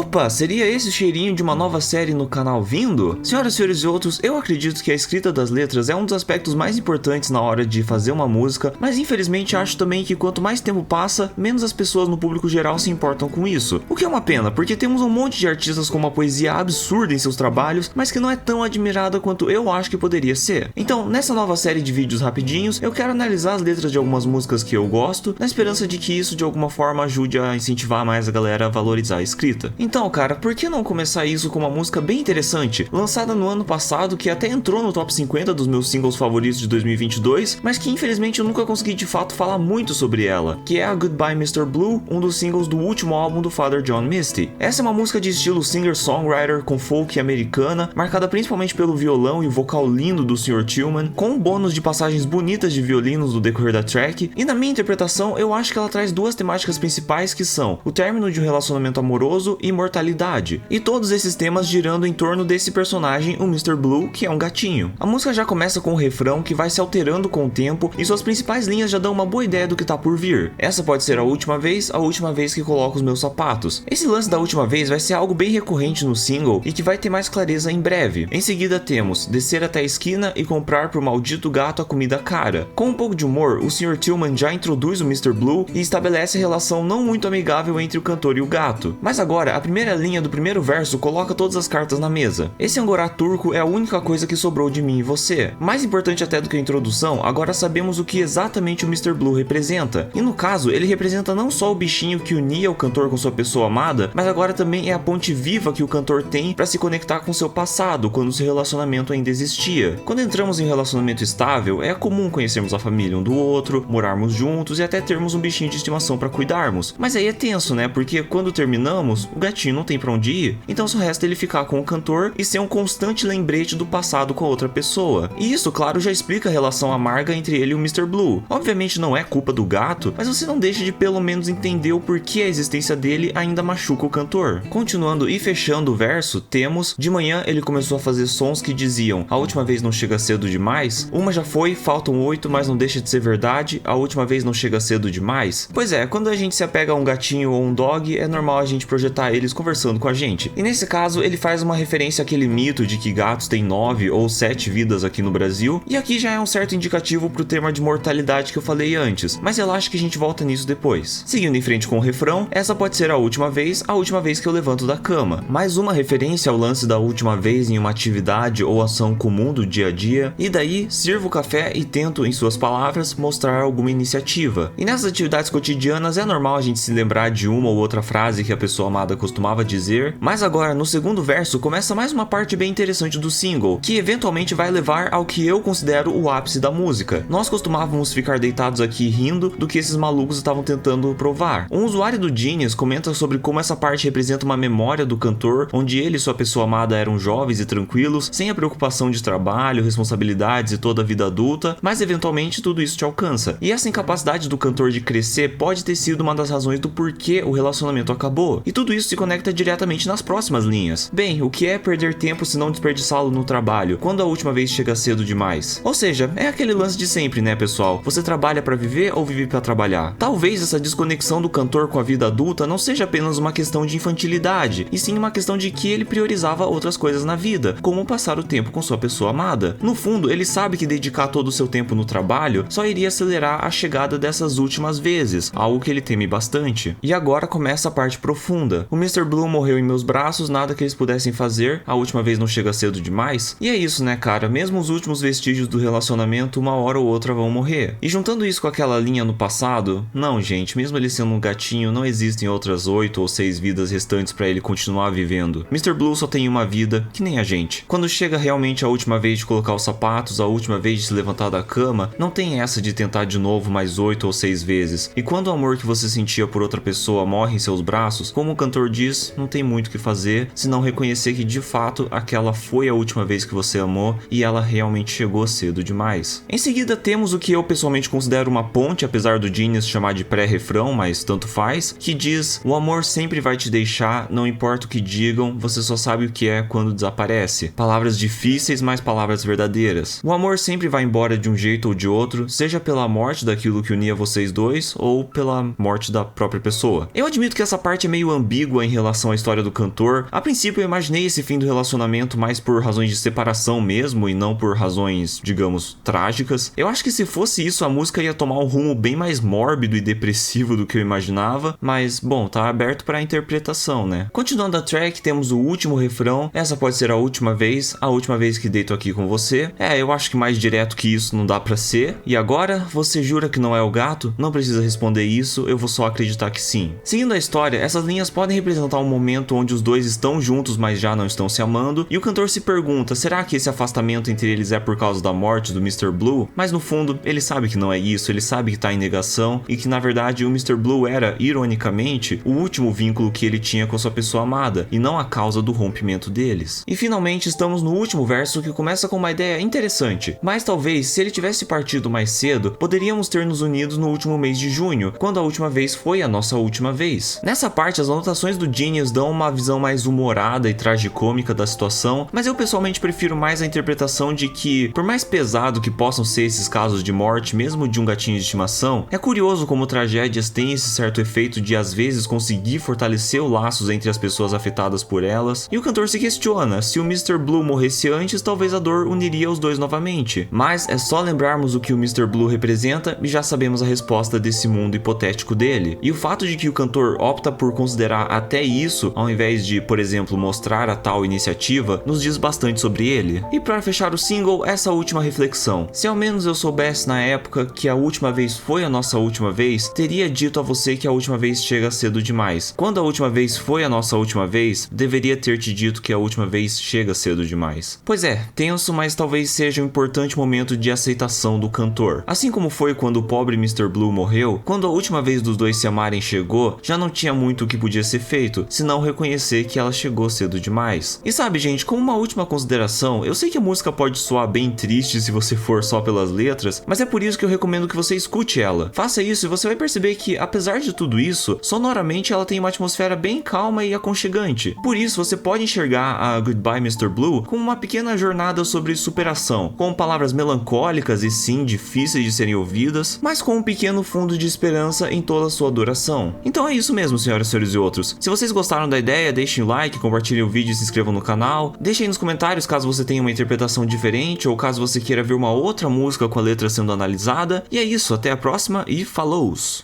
Opa, seria esse o cheirinho de uma nova série no canal vindo? Senhoras, senhores e outros, eu acredito que a escrita das letras é um dos aspectos mais importantes na hora de fazer uma música, mas infelizmente acho também que quanto mais tempo passa, menos as pessoas no público geral se importam com isso. O que é uma pena, porque temos um monte de artistas com uma poesia absurda em seus trabalhos, mas que não é tão admirada quanto eu acho que poderia ser. Então, nessa nova série de vídeos rapidinhos, eu quero analisar as letras de algumas músicas que eu gosto, na esperança de que isso de alguma forma ajude a incentivar mais a galera a valorizar a escrita. Então, cara, por que não começar isso com uma música bem interessante, lançada no ano passado, que até entrou no top 50 dos meus singles favoritos de 2022, mas que infelizmente eu nunca consegui de fato falar muito sobre ela, que é a Goodbye Mr. Blue, um dos singles do último álbum do Father John Misty. Essa é uma música de estilo singer-songwriter com folk americana, marcada principalmente pelo violão e o vocal lindo do Sr. Tillman, com um bônus de passagens bonitas de violinos no decorrer da track, e na minha interpretação eu acho que ela traz duas temáticas principais que são o término de um relacionamento amoroso e imortalidade, e todos esses temas girando em torno desse personagem, o Mr. Blue, que é um gatinho. A música já começa com um refrão que vai se alterando com o tempo e suas principais linhas já dão uma boa ideia do que tá por vir. Essa pode ser a última vez que coloco os meus sapatos. Esse lance da última vez vai ser algo bem recorrente no single e que vai ter mais clareza em breve. Em seguida temos descer até a esquina e comprar pro maldito gato a comida cara. Com um pouco de humor, o Sr. Tillman já introduz o Mr. Blue e estabelece a relação não muito amigável entre o cantor e o gato. Mas agora, a primeira linha do primeiro verso coloca todas as cartas na mesa. Esse angorá turco é a única coisa que sobrou de mim e você. Mais importante até do que a introdução, agora sabemos o que exatamente o Mr. Blue representa. E no caso, ele representa não só o bichinho que unia o cantor com sua pessoa amada, mas agora também é a ponte viva que o cantor tem para se conectar com seu passado, quando seu relacionamento ainda existia. Quando entramos em um relacionamento estável, é comum conhecermos a família um do outro, morarmos juntos e até termos um bichinho de estimação para cuidarmos. Mas aí é tenso, né? Porque quando terminamos, o gatinho não tem pra onde ir, então só resta ele ficar com o cantor e ser um constante lembrete do passado com a outra pessoa. E isso, claro, já explica a relação amarga entre ele e o Mr. Blue. Obviamente não é culpa do gato, mas você não deixa de pelo menos entender o porquê a existência dele ainda machuca o cantor. Continuando e fechando o verso, temos: de manhã ele começou a fazer sons que diziam: a última vez não chega cedo demais? Uma já foi, faltam 8, mas não deixa de ser verdade, a última vez não chega cedo demais? Pois é, quando a gente se apega a um gatinho ou um dog, é normal a gente projetar eles conversando com a gente. E nesse caso, ele faz uma referência àquele mito de que gatos têm 9 ou 7 vidas aqui no Brasil, e aqui já é um certo indicativo pro tema de mortalidade que eu falei antes, mas relaxa que a gente volta nisso depois. Seguindo em frente com o refrão, essa pode ser a última vez que eu levanto da cama. Mais uma referência ao lance da última vez em uma atividade ou ação comum do dia a dia, e daí sirvo o café e tento, em suas palavras, mostrar alguma iniciativa. E nessas atividades cotidianas é normal a gente se lembrar de uma ou outra frase que a pessoa amada costumava dizer, mas agora no segundo verso começa mais uma parte bem interessante do single, que eventualmente vai levar ao que eu considero o ápice da música. Nós costumávamos ficar deitados aqui rindo do que esses malucos estavam tentando provar. Um usuário do Genius comenta sobre como essa parte representa uma memória do cantor, onde ele e sua pessoa amada eram jovens e tranquilos, sem a preocupação de trabalho, responsabilidades e toda a vida adulta, mas eventualmente tudo isso te alcança. E essa incapacidade do cantor de crescer pode ter sido uma das razões do porquê o relacionamento acabou. E tudo isso se conecta diretamente nas próximas linhas. Bem, o que é perder tempo se não desperdiçá-lo no trabalho, quando a última vez chega cedo demais? Ou seja, é aquele lance de sempre, né, pessoal? Você trabalha pra viver ou vive pra trabalhar? Talvez essa desconexão do cantor com a vida adulta não seja apenas uma questão de infantilidade, e sim uma questão de que ele priorizava outras coisas na vida, como passar o tempo com sua pessoa amada. No fundo, ele sabe que dedicar todo o seu tempo no trabalho só iria acelerar a chegada dessas últimas vezes, algo que ele teme bastante. E agora começa a parte profunda. O Mr. Blue morreu em meus braços, nada que eles pudessem fazer, a última vez não chega cedo demais? E é isso, né, cara? Mesmo os últimos vestígios do relacionamento, uma hora ou outra vão morrer. E juntando isso com aquela linha no passado, não, gente, mesmo ele sendo um gatinho, não existem outras 8 ou 6 vidas restantes pra ele continuar vivendo. Mr. Blue só tem uma vida, que nem a gente. Quando chega realmente a última vez de colocar os sapatos, a última vez de se levantar da cama, não tem essa de tentar de novo mais 8 ou 6 vezes. E quando o amor que você sentia por outra pessoa morre em seus braços, como o cantor diz, não tem muito o que fazer, senão reconhecer que de fato aquela foi a última vez que você amou e ela realmente chegou cedo demais. Em seguida temos o que eu pessoalmente considero uma ponte, apesar do Genius chamar de pré-refrão, mas tanto faz, que diz: o amor sempre vai te deixar, não importa o que digam, você só sabe o que é quando desaparece. Palavras difíceis, mas palavras verdadeiras. O amor sempre vai embora de um jeito ou de outro, seja pela morte daquilo que unia vocês dois ou pela morte da própria pessoa. Eu admito que essa parte é meio ambígua em relação à história do cantor. A princípio eu imaginei esse fim do relacionamento mais por razões de separação mesmo e não por razões, digamos, trágicas. Eu acho que se fosse isso, a música ia tomar um rumo bem mais mórbido e depressivo do que eu imaginava, mas bom, tá aberto para interpretação, né? Continuando a track, temos o último refrão. Essa pode ser a última vez que deito aqui com você. Eu acho que mais direto que isso não dá pra ser. E agora, você jura que não é o gato? Não precisa responder isso, eu vou só acreditar que sim. Seguindo a história, essas linhas podem representar um momento onde os dois estão juntos, mas já não estão se amando, e o cantor se pergunta, será que esse afastamento entre eles é por causa da morte do Mr. Blue? Mas no fundo, ele sabe que não é isso, ele sabe que tá em negação, e que na verdade o Mr. Blue era, ironicamente, o último vínculo que ele tinha com sua pessoa amada, e não a causa do rompimento deles. E finalmente estamos no último verso, que começa com uma ideia interessante, mas talvez, se ele tivesse partido mais cedo, poderíamos ter nos unidos no último mês de junho, quando a última vez foi a nossa última vez. Nessa parte, as anotações do Genius dão uma visão mais humorada e tragicômica da situação, mas eu pessoalmente prefiro mais a interpretação de que, por mais pesado que possam ser esses casos de morte, mesmo de um gatinho de estimação, é curioso como tragédias têm esse certo efeito de às vezes conseguir fortalecer os laços entre as pessoas afetadas por elas, e o cantor se questiona, se o Mr. Blue morresse antes, talvez a dor uniria os dois novamente. Mas é só lembrarmos o que o Mr. Blue representa e já sabemos a resposta desse mundo hipotético dele. E o fato de que o cantor opta por considerar até isso, ao invés de, por exemplo, mostrar a tal iniciativa, nos diz bastante sobre ele. E para fechar o single, essa última reflexão. Se ao menos eu soubesse na época que a última vez foi a nossa última vez, teria dito a você que a última vez chega cedo demais. Quando a última vez foi a nossa última vez, deveria ter te dito que a última vez chega cedo demais. Pois é, tenso, mas talvez seja um importante momento de aceitação do cantor. Assim como foi quando o pobre Mr. Blue morreu, quando a última vez dos dois se amarem chegou, já não tinha muito o que podia ser feito, senão reconhecer que ela chegou cedo demais. E sabe, gente, como uma última consideração, eu sei que a música pode soar bem triste se você for só pelas letras, mas é por isso que eu recomendo que você escute ela. Faça isso e você vai perceber que, apesar de tudo isso, sonoramente ela tem uma atmosfera bem calma e aconchegante. Por isso, você pode enxergar a Goodbye Mr. Blue como uma pequena jornada sobre superação, com palavras melancólicas e sim difíceis de serem ouvidas, mas com um pequeno fundo de esperança em toda a sua adoração. Então é isso mesmo, senhoras, senhores e outros. Se vocês gostaram da ideia, deixem o like, compartilhem o vídeo e se inscrevam no canal. Deixem aí nos comentários caso você tenha uma interpretação diferente ou caso você queira ver uma outra música com a letra sendo analisada. E é isso, até a próxima e falou!